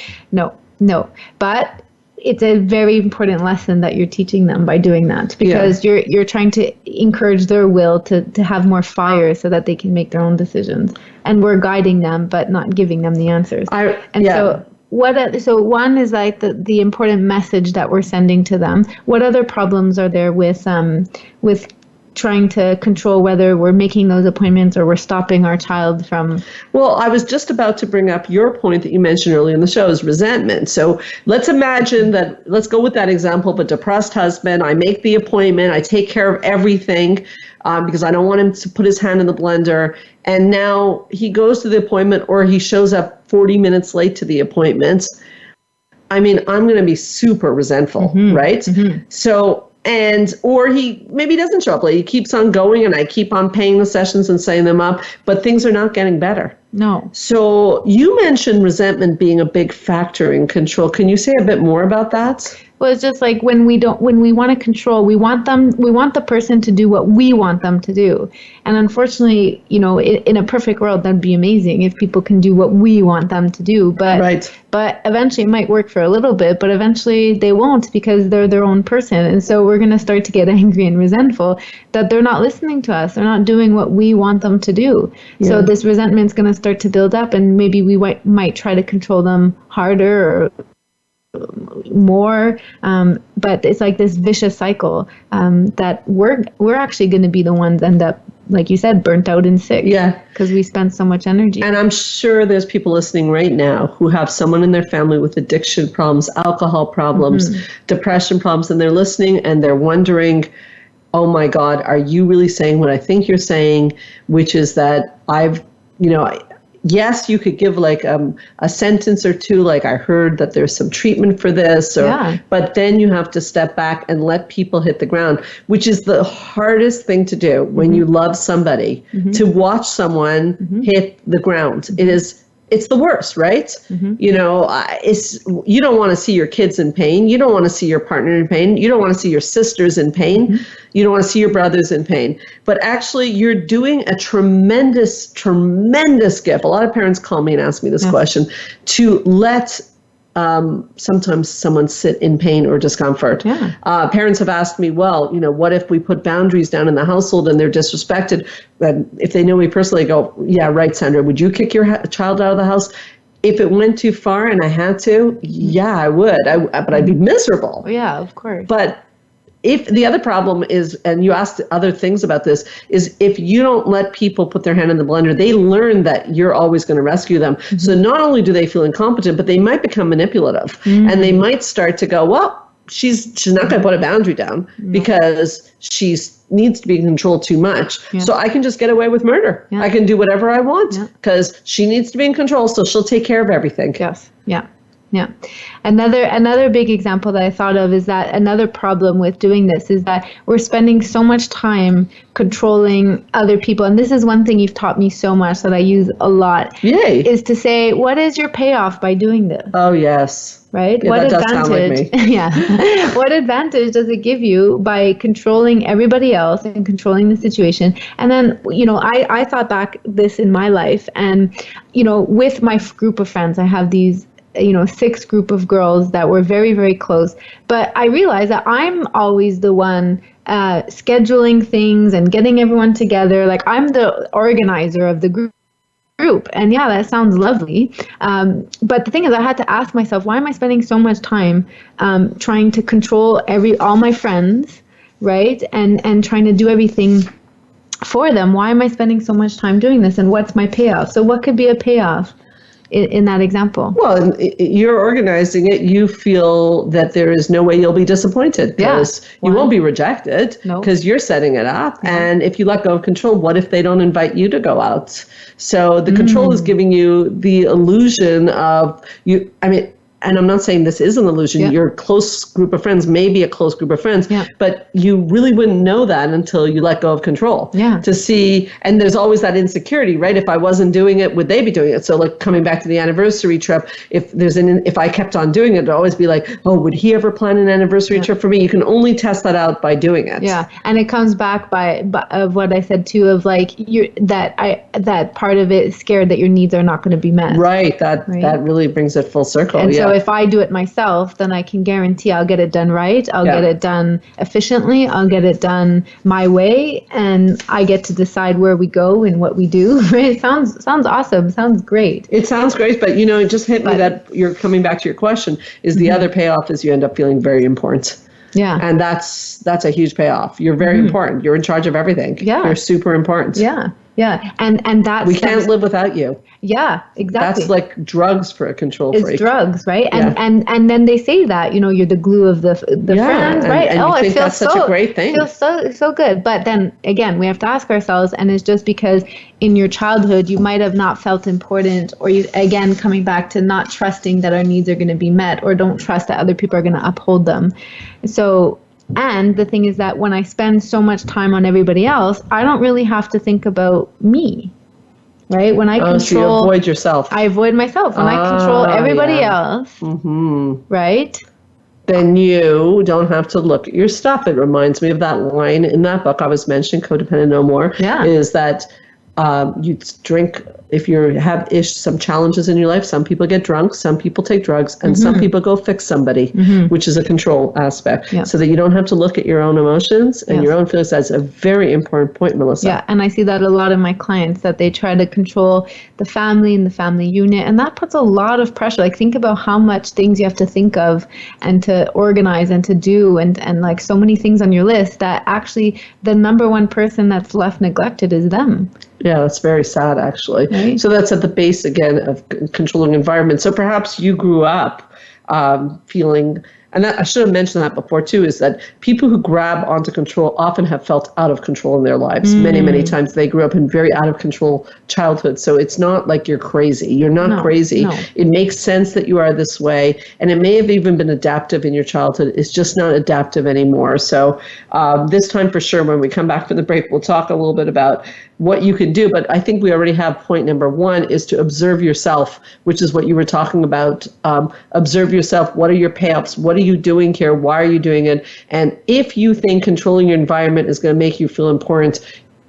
But it's a very important lesson that you're teaching them by doing that, because you're trying to encourage their will to have more fire so that they can make their own decisions. And we're guiding them, but not giving them the answers. So one is like the important message that we're sending to them. What other problems are there with trying to control whether we're making those appointments or we're stopping our child from? Well, I was just about to bring up your point that you mentioned earlier in the show is resentment. So let's imagine that, let's go with that example, but depressed husband, I make the appointment, I take care of everything because I don't want him to put his hand in the blender. And now he goes to the appointment or he shows up 40 minutes late to the appointment. I mean, I'm going to be super resentful, right? So, or he maybe doesn't show up late. He keeps on going and I keep on paying the sessions and setting them up, but things are not getting better. No. So you mentioned resentment being a big factor in control. Can you say a bit more about that? Well, it's just like when we want to control, we want the person to do what we want them to do. And unfortunately, in a perfect world, that'd be amazing if people can do what we want them to do. But eventually it might work for a little bit, but eventually they won't, because they're their own person. And so we're going to start to get angry and resentful that they're not listening to us. They're not doing what we want them to do. Yeah. So this resentment's going to start to build up, and maybe we might try to control them harder or more, but it's like this vicious cycle that we're actually going to be the ones end up, like you said, burnt out and sick. Yeah, because we spend so much energy. And I'm sure there's people listening right now who have someone in their family with addiction problems, alcohol problems, depression problems, and they're listening and they're wondering, oh my God, are you really saying what I think you're saying? Which is that yes, you could give like a sentence or two, like I heard that there's some treatment for this, but then you have to step back and let people hit the ground, which is the hardest thing to do when you love somebody, to watch someone hit the ground. It's the worst, right? You don't want to see your kids in pain. You don't want to see your partner in pain. You don't want to see your sisters in pain. You don't want to see your brothers in pain. But actually, you're doing a tremendous, tremendous gift. A lot of parents call me and ask me this question, to let sometimes someone sit in pain or discomfort. Parents have asked me, well, what if we put boundaries down in the household and they're disrespected? And if they know me personally, I go, yeah, right, Sandra, would you kick your child out of the house? If it went too far and I had to, yeah, I would. But I'd be miserable. Yeah, of course. But if the other problem is, and you asked other things about this, is if you don't let people put their hand in the blender, they learn that you're always going to rescue them. So not only do they feel incompetent, but they might become manipulative, and they might start to go, well, she's not going to put a boundary down because she needs to be controlled too much. So I can just get away with murder. I can do whatever I want because she needs to be in control, so she'll take care of everything. Yes. Yeah. Yeah. Another big example that I thought of is that another problem with doing this is that we're spending so much time controlling other people. And this is one thing you've taught me so much that I use a lot. Yay. Is to say, what is your payoff by doing this? Oh, yes. Right? Yeah, What that does sound like me. Yeah. What advantage does it give you by controlling everybody else and controlling the situation? And then, I thought back this in my life, and, with my group of friends, I have these 6 group of girls that were very, very close. But I realized that I'm always the one scheduling things and getting everyone together. Like, I'm the organizer of the group. And yeah, that sounds lovely. But the thing is, I had to ask myself, why am I spending so much time trying to control all my friends, right? And trying to do everything for them? Why am I spending so much time doing this? And what's my payoff? So what could be a payoff in that example? Well, you're organizing it. You feel that there is no way you'll be disappointed because you won't be rejected because you're setting it up. Yeah. And if you let go of control, what if they don't invite you to go out? So the control is giving you the illusion of you. I mean, and I'm not saying this is an illusion. Yeah. Your close group of friends may be a close group of friends, but you really wouldn't know that until you let go of control. Yeah. To see, and there's always that insecurity, right? If I wasn't doing it, would they be doing it? So like coming back to the anniversary trip, if I kept on doing it, it'd always be like, oh, would he ever plan an anniversary trip for me? You can only test that out by doing it. Yeah, and it comes back of what I said too, of like that part of it is scared that your needs are not going to be met. Right. That really brings it full circle. And so if I do it myself, then I can guarantee I'll get it done right. I'll get it done efficiently. I'll get it done my way, and I get to decide where we go and what we do. Right? It sounds awesome. Sounds great. It sounds great, but it just hit me that you're coming back to your question. Is the other payoff is you end up feeling very important. Yeah. And that's a huge payoff. You're very important. You're in charge of everything. Yeah. You're super important. Yeah. Yeah. And that's we can't live without you. Yeah, exactly. That's like drugs for a control freak. It's drugs, right? And then they say that, you're the glue of the friends, right? And you think that's such a great thing. It feels so good. But then again, we have to ask ourselves, and it's just because in your childhood you might have not felt important, or you, again, coming back to not trusting that our needs are going to be met, or don't trust that other people are going to uphold them. So, and the thing is that when I spend so much time on everybody else, I don't really have to think about me. Right? When I control, so you avoid yourself. I avoid myself. When I control everybody else, right? Then you don't have to look at your stuff. It reminds me of that line in that book I was mentioning, Codependent No More, is that you drink, if you have some challenges in your life, some people get drunk, some people take drugs, and some people go fix somebody, which is a control aspect, so that you don't have to look at your own emotions and your own feelings. That's a very important point, Melissa. Yeah, and I see that a lot in my clients, that they try to control the family and the family unit, and that puts a lot of pressure. Like, think about how much things you have to think of and to organize and to do, and like so many things on your list, that actually the number one person that's left neglected is them. Yeah, that's very sad, actually. Right. So that's at the base, again, of controlling environment. So perhaps you grew up feeling, and I should have mentioned that before too, is that people who grab onto control often have felt out of control in their lives. Many, many times they grew up in very out of control childhood. So it's not like you're crazy. You're not crazy. No. It makes sense that you are this way. And it may have even been adaptive in your childhood. It's just not adaptive anymore. So this time for sure, when we come back from the break, we'll talk a little bit about what you can do. But I think we already have point number one, is to observe yourself, which is what you were talking about. Observe yourself. What are your payoffs? What are you doing here? Why are you doing it? And if you think controlling your environment is going to make you feel important,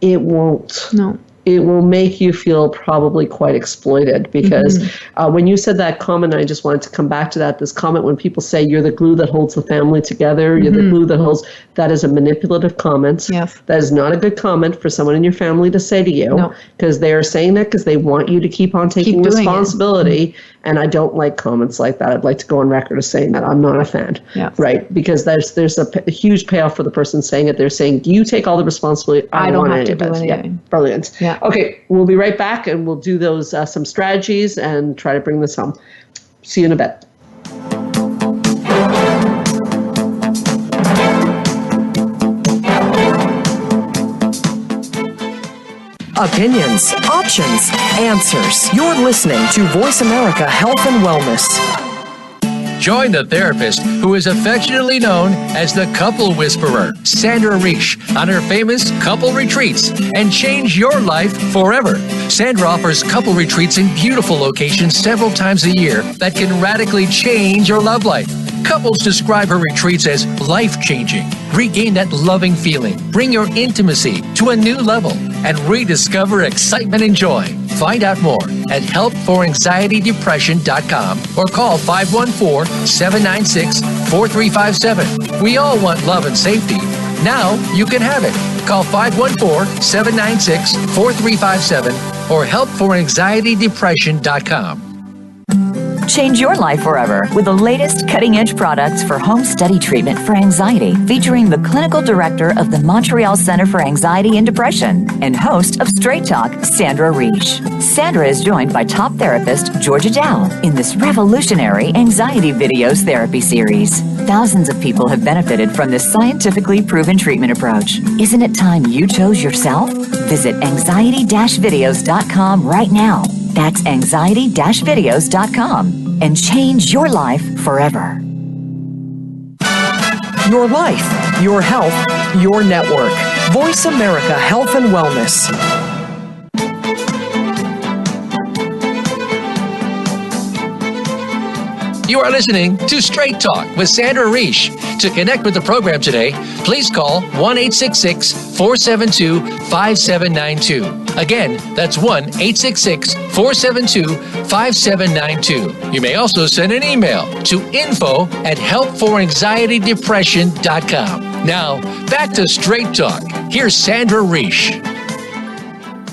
it won't. No. It will make you feel probably quite exploited, because when you said that comment, I just wanted to come back to that. This comment, when people say you're the glue that holds the family together, you're the glue that holds, that is a manipulative comment. Yes. That is not a good comment for someone in your family to say to you, because they are saying that because they want you to keep on taking responsibility. And I don't like comments like that. I'd like to go on record as saying that I'm not a fan, right? Because there's a huge payoff for the person saying it. They're saying, do you take all the responsibility? I don't have to do anything. Yeah, brilliant. Yeah. Okay, we'll be right back, and we'll do those some strategies and try to bring this home. See you in a bit. Opinions, options, answers. You're listening to Voice America Health and Wellness. Join the therapist who is affectionately known as the Couple Whisperer, Sandra Reish, on her famous couple retreats and change your life forever. Sandra offers couple retreats in beautiful locations several times a year that can radically change your love life. Couples describe her retreats as life-changing. Regain that loving feeling, bring your intimacy to a new level, and rediscover excitement and joy. Find out more at helpforanxietydepression.com or call 514-796-4357. We all want love and safety. Now you can have it. Call 514-796-4357 or helpforanxietydepression.com. Change your life forever with the latest cutting-edge products for home study treatment for anxiety, featuring the clinical director of the Montreal Center for Anxiety and Depression and host of Straight Talk, Sandra Reish. Sandra is joined by top therapist Georgia Dow in this revolutionary anxiety videos therapy series. Thousands of people have benefited from this scientifically proven treatment approach. Isn't it time you chose yourself? Visit anxiety-videos.com right now. That's anxiety-videos.com and change your life forever. Your life, your health, your network. Voice America Health and Wellness. You are listening to Straight Talk with Sandra Reish. To connect with the program today, please call 1-866-472-5792. Again, that's 1-866-472-5792. You may also send an email to info@helpforanxietydepression.com. Now, back to Straight Talk. Here's Sandra Reish.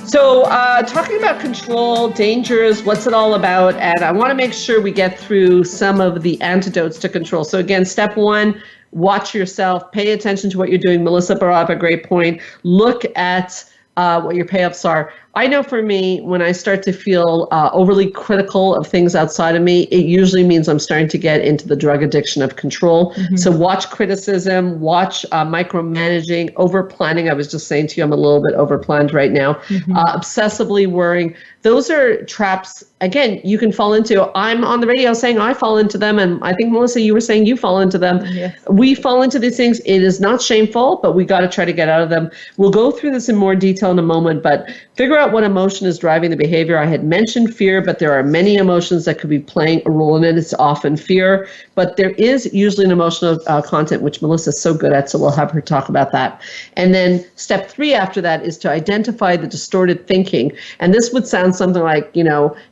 So talking about control, dangers, what's it all about? And I want to make sure we get through some of the antidotes to control. So again, step one, watch yourself, pay attention to what you're doing. Melissa brought up a great point. Look at what your payoffs are. I know for me, when I start to feel overly critical of things outside of me, it usually means I'm starting to get into the drug addiction of control. Mm-hmm. So watch criticism, watch micromanaging, over-planning. I was just saying to you, I'm a little bit over-planned right now. Mm-hmm. Obsessively worrying. Those are traps, again, you can fall into. I'm on the radio saying I fall into them, and I think, Melissa, you were saying you fall into them. Yes. We fall into these things. It is not shameful, but we got to try to get out of them. We'll go through this in more detail in a moment, but figure out what emotion is driving the behavior. I had mentioned fear, but there are many emotions that could be playing a role in it. It's often fear, but there is usually an emotional content, which Melissa's so good at, so we'll have her talk about that. And then step 3 after that is to identify the distorted thinking. And this would sound something like,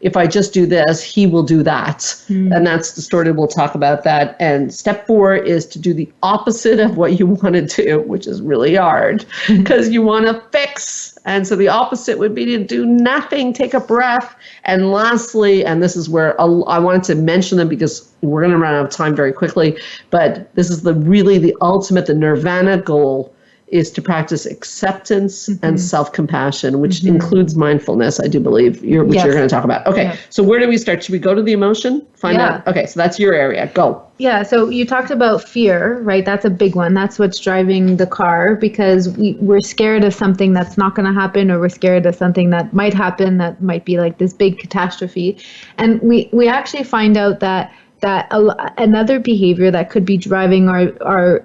if I just do this, he will do that. And that's distorted. We'll talk about that. And step 4 is to do the opposite of what you want to do, which is really hard because you want to fix. And so the opposite would be to do nothing, take a breath. And lastly, and this is where I wanted to mention them because we're going to run out of time very quickly, but this is the ultimate, the nirvana goal is to practice acceptance and self-compassion, which includes mindfulness, I do believe, you're going to talk about. Okay, so where do we start? Should we go to the emotion? Find out. Okay, so that's your area. Go. Yeah, so you talked about fear, right? That's a big one. That's what's driving the car because we're scared of something that's not going to happen, or we're scared of something that might happen that might be like this big catastrophe. And we actually find out that another behavior that could be driving our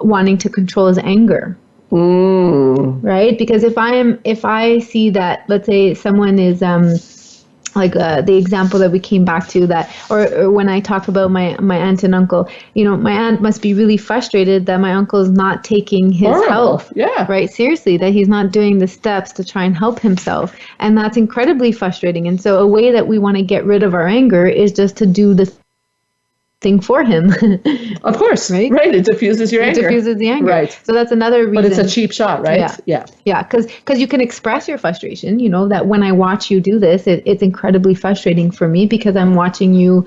wanting to control is anger. Right? Because if I see that, let's say someone is like the example that we came back to, that or when I talk about my aunt and uncle, my aunt must be really frustrated that my uncle is not taking his health right seriously, that he's not doing the steps to try and help himself, and that's incredibly frustrating. And so a way that we want to get rid of our anger is just to do the thing for him. Of course, right? It diffuses your anger. It diffuses the anger. Right. So that's another reason. But it's a cheap shot, right? Yeah. Because you can express your frustration. That when I watch you do this, it's incredibly frustrating for me because I'm watching you,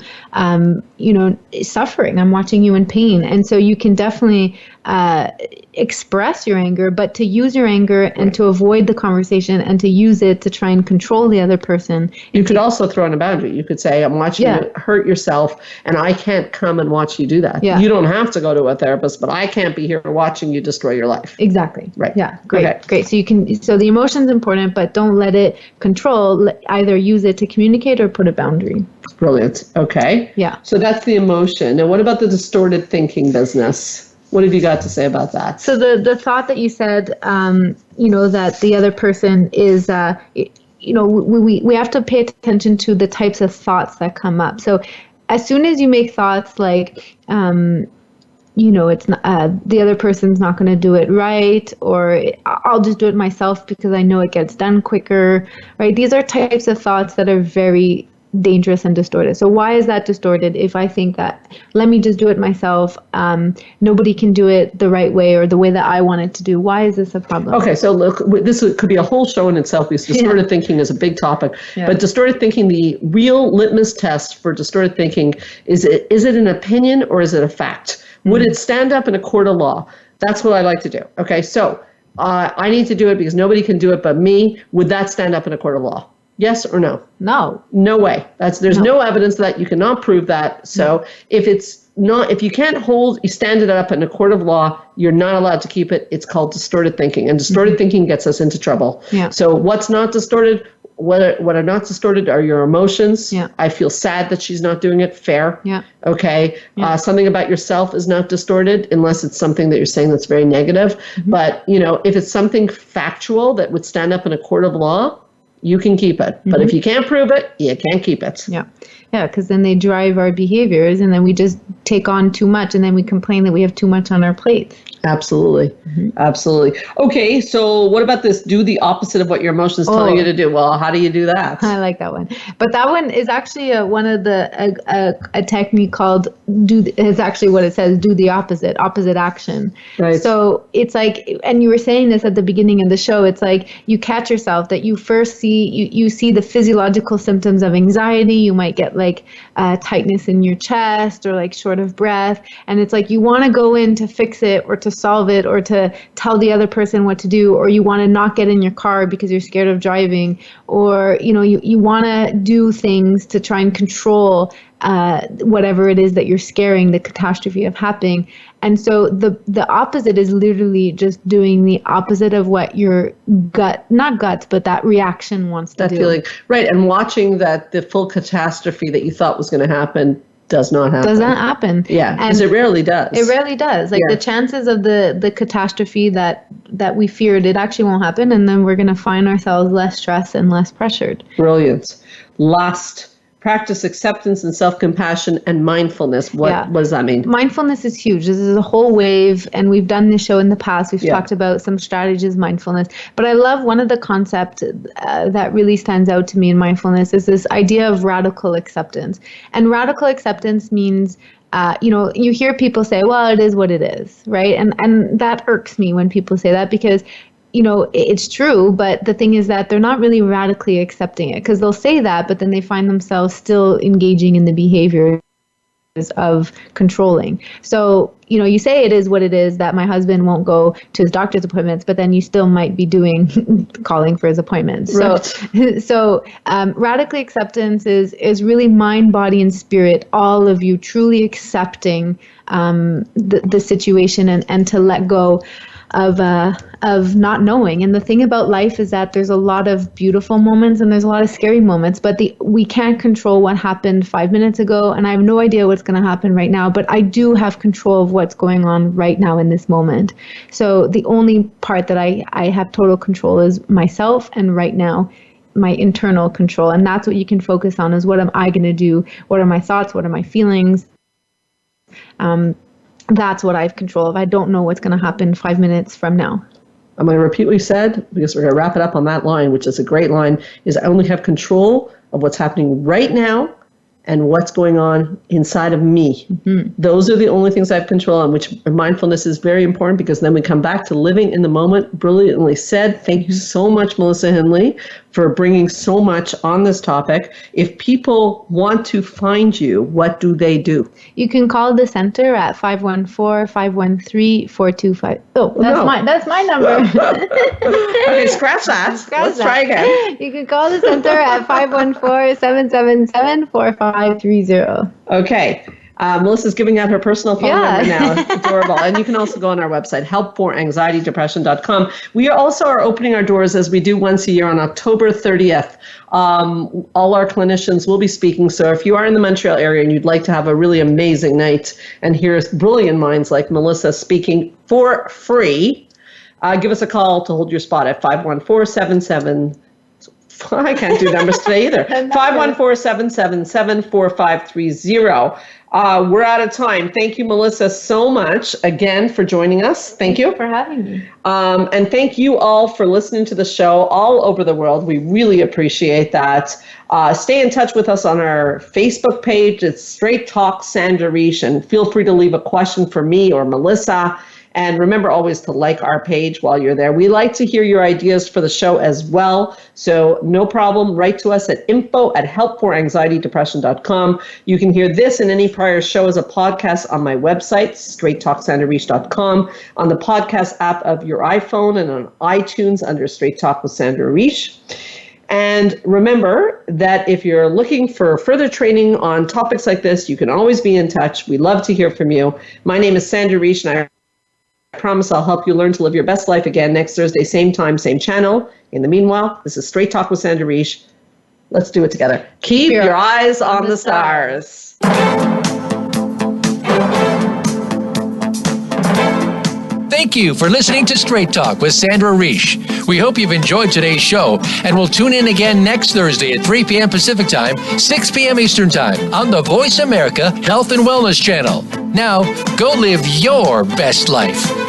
suffering. I'm watching you in pain, and so you can definitely express your anger, but to use your anger and to avoid the conversation and to use it to try and control the other person. You could also throw in a boundary. You could say, I'm watching you hurt yourself and I can't can't come and watch you do that. Yeah. You don't have to go to a therapist, but I can't be here watching you destroy your life. Exactly. Right. Yeah. Great. Okay. Great. So the emotion's important, but don't let it control. Either use it to communicate or put a boundary. Brilliant. Okay. Yeah. So that's the emotion. Now, what about the distorted thinking business? What have you got to say about that? So the thought that you said, that the other person is, we have to pay attention to the types of thoughts that come up. So as soon as you make thoughts like, it's not, the other person's not going to do it right, or I'll just do it myself because I know it gets done quicker, right? These are types of thoughts that are very dangerous and distorted. So why is that distorted? If I think that, let me just do it myself, nobody can do it the right way or the way that I want it to do. Why is this a problem? Okay, so look, this could be a whole show in itself because distorted thinking is a big topic. Yeah. But distorted thinking, the real litmus test for distorted thinking, is it an opinion or is it a fact? Would it stand up in a court of law? That's what I like to do. Okay, so I need to do it because nobody can do it but me. Would that stand up in a court of law? Yes or no? No. No way. There's no evidence that you cannot prove that. So if you can't stand it up in a court of law, you're not allowed to keep it. It's called distorted thinking, and distorted thinking gets us into trouble. Yeah. So what's not distorted? What are not distorted are your emotions. Yeah. I feel sad that she's not doing it. Fair. Yeah. Okay. Yeah. Something about yourself is not distorted unless it's something that you're saying that's very negative. Mm-hmm. But if it's something factual that would stand up in a court of law, you can keep it. But if you can't prove it, you can't keep it. Yeah. Yeah, because then they drive our behaviors, and then we just take on too much, and then we complain that we have too much on our plates. Absolutely. Mm-hmm. Absolutely. Okay, so what about this? Do the opposite of what your emotions telling you to do. Well, how do you do that? I like that one. But that one is actually one of a technique called is actually what it says, do the opposite action. Right. So it's like, and you were saying this at the beginning of the show, it's like you catch yourself that you first see, you see the physiological symptoms of anxiety. You might get like tightness in your chest or like short of breath. And it's like you want to go in to fix it or to solve it or to tell the other person what to do, or you want to not get in your car because you're scared of driving, or you want to do things to try and control whatever it is that you're scaring the catastrophe of happening. And so the opposite is literally just doing the opposite of what your not guts, but that reaction wants to do. That feeling, right? And watching that the full catastrophe that you thought was going to happen does not happen. Yeah, because it rarely does. It rarely does. Like the chances of the catastrophe that we feared, it actually won't happen, and then we're going to find ourselves less stressed and less pressured. Brilliant. Last, practice acceptance and self-compassion and mindfulness. What does that mean? Mindfulness is huge. This is a whole wave, and we've done this show in the past. We've talked about some strategies, mindfulness. But I love one of the concepts that really stands out to me in mindfulness is this idea of radical acceptance. And radical acceptance means you hear people say, well, it is what it is, right? And that irks me when people say that, because it's true, but the thing is that they're not really radically accepting it, because they'll say that, but then they find themselves still engaging in the behavior of controlling. So, you say it is what it is, that my husband won't go to his doctor's appointments, but then you still might be calling for his appointments. Right. So radical acceptance is really mind, body, and spirit, all of you truly accepting the situation and to let go of not knowing. And the thing about life is that there's a lot of beautiful moments and there's a lot of scary moments, but we can't control what happened 5 minutes ago, and I have no idea what's going to happen right now, but I do have control of what's going on right now in this moment. So the only part that I have total control is myself, and right now my internal control. And that's what you can focus on, is what am I going to do? What are my thoughts? What are my feelings? That's what I have control of. I don't know what's going to happen 5 minutes from now. I'm going to repeat what you said, because we're going to wrap it up on that line, which is a great line, is I only have control of what's happening right now and what's going on inside of me. Mm-hmm. Those are the only things I have control on, which mindfulness is very important, because then we come back to living in the moment. Brilliantly said. Thank you so much, Melissa Henley, for bringing so much on this topic. If people want to find you, what do they do? You can call the center at 514-513-425. Oh, that's my number. Okay, scratch that. Let's try again. You can call the center at 514-777-4530. Okay. Melissa's giving out her personal phone number now. Adorable. And you can also go on our website, helpforanxietydepression.com. We also are opening our doors as we do once a year on October 30th. All our clinicians will be speaking. So if you are in the Montreal area and you'd like to have a really amazing night and hear brilliant minds like Melissa speaking for free, give us a call to hold your spot at 514-77. I can't do numbers today either. 514-777-4530. We're out of time. Thank you, Melissa, so much again for joining us. Thank you for having me. And thank you all for listening to the show all over the world. We really appreciate that. Stay in touch with us on our Facebook page. It's Straight Talk Sandra Reish, and feel free to leave a question for me or Melissa. And remember always to like our page while you're there. We like to hear your ideas for the show as well. So no problem. Write to us at info@helpforanxietydepression.com. You can hear this and any prior show as a podcast on my website, straighttalksandrareish.com, on the podcast app of your iPhone, and on iTunes under Straight Talk with Sandra Reish. And remember that if you're looking for further training on topics like this, you can always be in touch. We love to hear from you. My name is Sandra Reish, and I promise I'll help you learn to live your best life again next Thursday, same time, same channel. In the meanwhile, this is Straight Talk with Sandra Reish. Let's do it together. Keep your eyes on the stars. Thank you for listening to Straight Talk with Sandra Reish. We hope you've enjoyed today's show, and we'll tune in again next Thursday at 3 p.m. Pacific Time, 6 p.m. Eastern Time on the Voice America Health and Wellness Channel. Now, go live your best life.